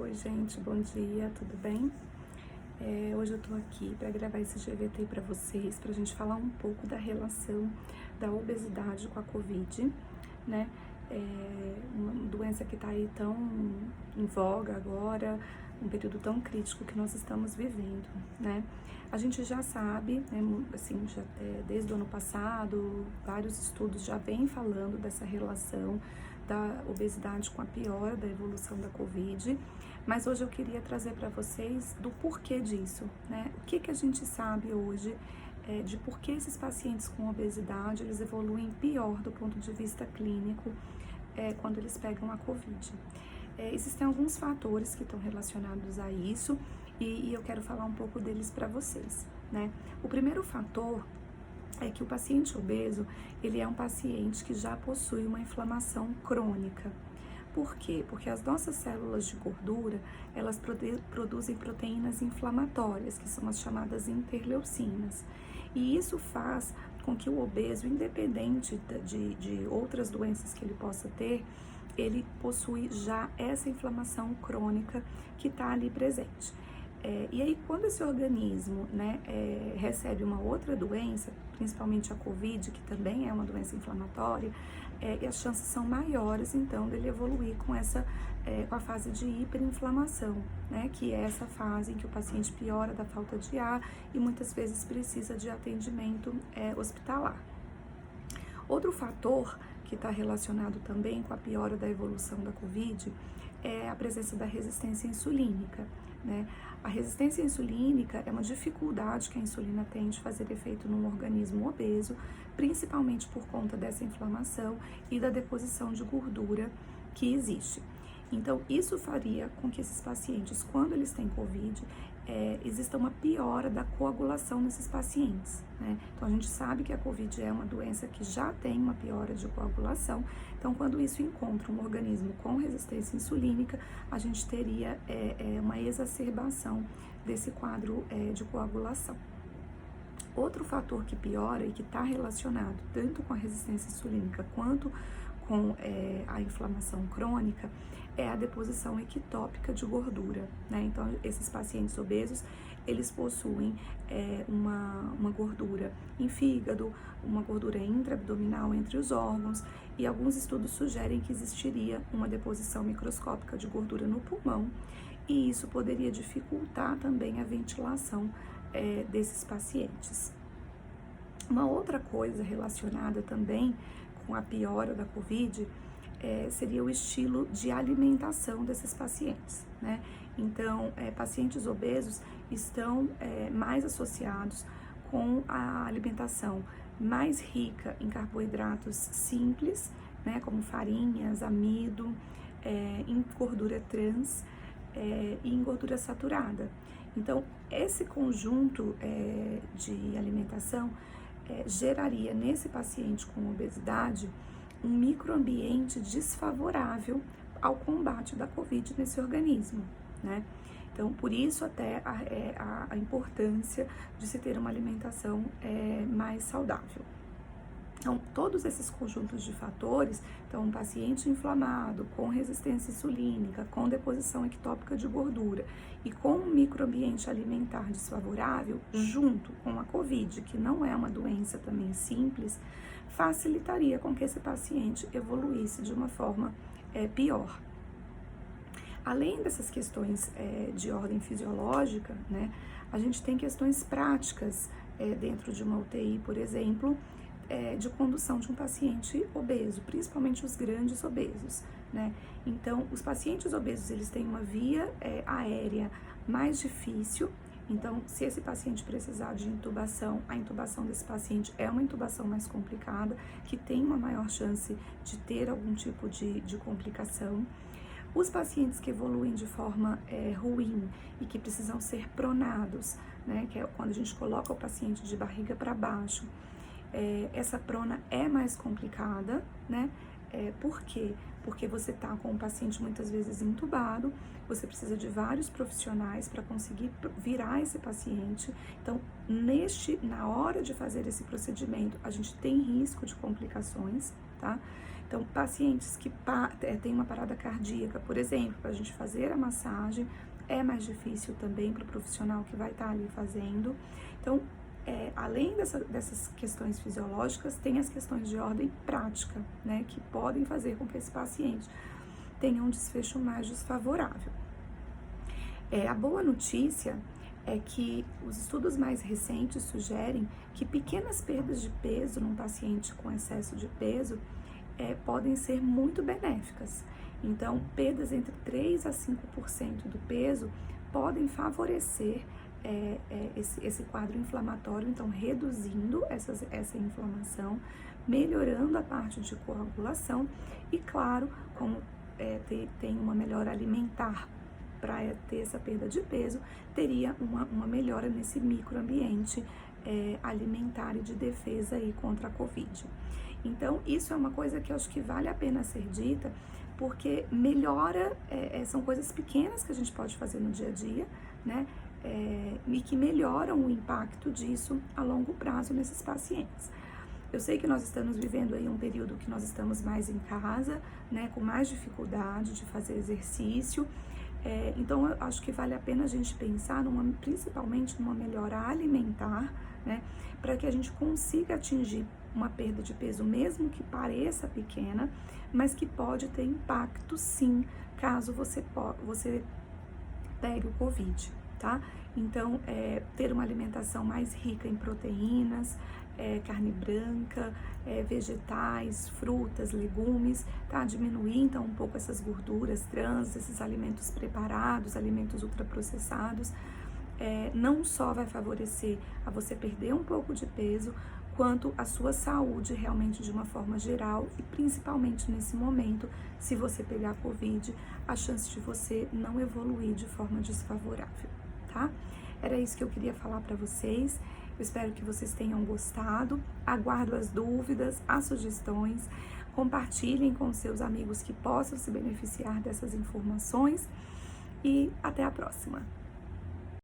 Oi, gente, bom dia, tudo bem? Hoje eu tô aqui para gravar esse GVT para vocês, pra gente falar um pouco da relação da obesidade com a Covid, né? Uma doença que tá aí tão em voga agora, um período tão crítico que nós estamos vivendo, né? A gente já sabe, né, assim, desde o ano passado, vários estudos já vêm falando dessa relação da obesidade com a piora da evolução da Covid, mas hoje eu queria trazer para vocês do porquê disso, né? O que a gente sabe hoje de por que esses pacientes com obesidade, eles evoluem pior do ponto de vista clínico quando eles pegam a Covid. Existem alguns fatores que estão relacionados a isso e eu quero falar um pouco deles para vocês, né? O primeiro fator é que o paciente obeso, ele é um paciente que já possui uma inflamação crônica. Por quê? Porque as nossas células de gordura, elas produzem proteínas inflamatórias, que são as chamadas interleucinas. E isso faz com que o obeso, independente de outras doenças que ele possa ter, ele possui já essa inflamação crônica que está ali presente. E aí, quando esse organismo, né, recebe uma outra doença, principalmente a Covid, que também é uma doença inflamatória, as chances são maiores, então, dele evoluir com a fase de hiperinflamação, né, que é essa fase em que o paciente piora da falta de ar e muitas vezes precisa de atendimento hospitalar. Outro fator que está relacionado também com a piora da evolução da Covid é a presença da resistência insulínica, né? A resistência insulínica é uma dificuldade que a insulina tem de fazer efeito num organismo obeso, principalmente por conta dessa inflamação e da deposição de gordura que existe. Então, isso faria com que esses pacientes, quando eles têm Covid, exista uma piora da coagulação nesses pacientes, né? Então, a gente sabe que a Covid é uma doença que já tem uma piora de coagulação. Então, quando isso encontra um organismo com resistência insulínica, a gente teria uma exacerbação desse quadro de coagulação. Outro fator que piora e que está relacionado tanto com a resistência insulínica quanto com a inflamação crônica é a deposição ectópica de gordura, né? Então, esses pacientes obesos, eles possuem uma gordura em fígado, uma gordura intraabdominal entre os órgãos, e alguns estudos sugerem que existiria uma deposição microscópica de gordura no pulmão, e isso poderia dificultar também a ventilação desses pacientes. Uma outra coisa relacionada também com a piora da Covid seria o estilo de alimentação desses pacientes, né? Então, pacientes obesos estão mais associados com a alimentação mais rica em carboidratos simples, né, como farinhas, amido, em gordura trans e em gordura saturada. Então, esse conjunto de alimentação geraria nesse paciente com obesidade um microambiente desfavorável ao combate da Covid nesse organismo, né? Então, por isso até a importância de se ter uma alimentação mais saudável. Então, todos esses conjuntos de fatores, então um paciente inflamado, com resistência insulínica, com deposição ectópica de gordura e com um microambiente alimentar desfavorável, junto com a Covid, que não é uma doença também simples, facilitaria com que esse paciente evoluísse de uma forma pior. Além dessas questões de ordem fisiológica, né, a gente tem questões práticas dentro de uma UTI, por exemplo, de condução de um paciente obeso, principalmente os grandes obesos, né? Então, os pacientes obesos, eles têm uma via aérea mais difícil. Então, se esse paciente precisar de intubação, a intubação desse paciente é uma intubação mais complicada, que tem uma maior chance de ter algum tipo de complicação. Os pacientes que evoluem de forma ruim e que precisam ser pronados, né, que é quando a gente coloca o paciente de barriga para baixo, essa prona é mais complicada, né? Por quê? Porque você tá com o paciente muitas vezes entubado, você precisa de vários profissionais para conseguir virar esse paciente. Então, na hora de fazer esse procedimento, a gente tem risco de complicações, tá? Então, pacientes que têm uma parada cardíaca, por exemplo, para a gente fazer a massagem, é mais difícil também para o profissional que vai estar ali fazendo. Então, além dessas questões fisiológicas, tem as questões de ordem prática, né, que podem fazer com que esse paciente tenha um desfecho mais desfavorável. A boa notícia é que os estudos mais recentes sugerem que pequenas perdas de peso num paciente com excesso de peso podem ser muito benéficas. Então, perdas entre 3 a 5% do peso podem favorecer esse quadro inflamatório, então reduzindo essa inflamação, melhorando a parte de coagulação e, claro, como tem uma melhora alimentar para ter essa perda de peso, teria uma melhora nesse microambiente alimentar e de defesa aí contra a Covid. Então, isso é uma coisa que eu acho que vale a pena ser dita, porque melhora, são coisas pequenas que a gente pode fazer no dia a dia, né? E que melhoram o impacto disso a longo prazo nesses pacientes. Eu sei que nós estamos vivendo aí um período que nós estamos mais em casa, né, com mais dificuldade de fazer exercício, então eu acho que vale a pena a gente pensar principalmente numa melhora alimentar, né, para que a gente consiga atingir uma perda de peso, mesmo que pareça pequena, mas que pode ter impacto sim, caso você pegue o Covid, tá? Então, ter uma alimentação mais rica em proteínas, carne branca, vegetais, frutas, legumes, tá? Diminuir então um pouco essas gorduras trans, esses alimentos preparados, alimentos ultraprocessados, não só vai favorecer a você perder um pouco de peso, quanto a sua saúde realmente de uma forma geral e principalmente nesse momento, se você pegar Covid, a chance de você não evoluir de forma desfavorável, tá? Era isso que eu queria falar para vocês. Eu espero que vocês tenham gostado. Aguardo as dúvidas, as sugestões. Compartilhem com seus amigos que possam se beneficiar dessas informações. E até a próxima!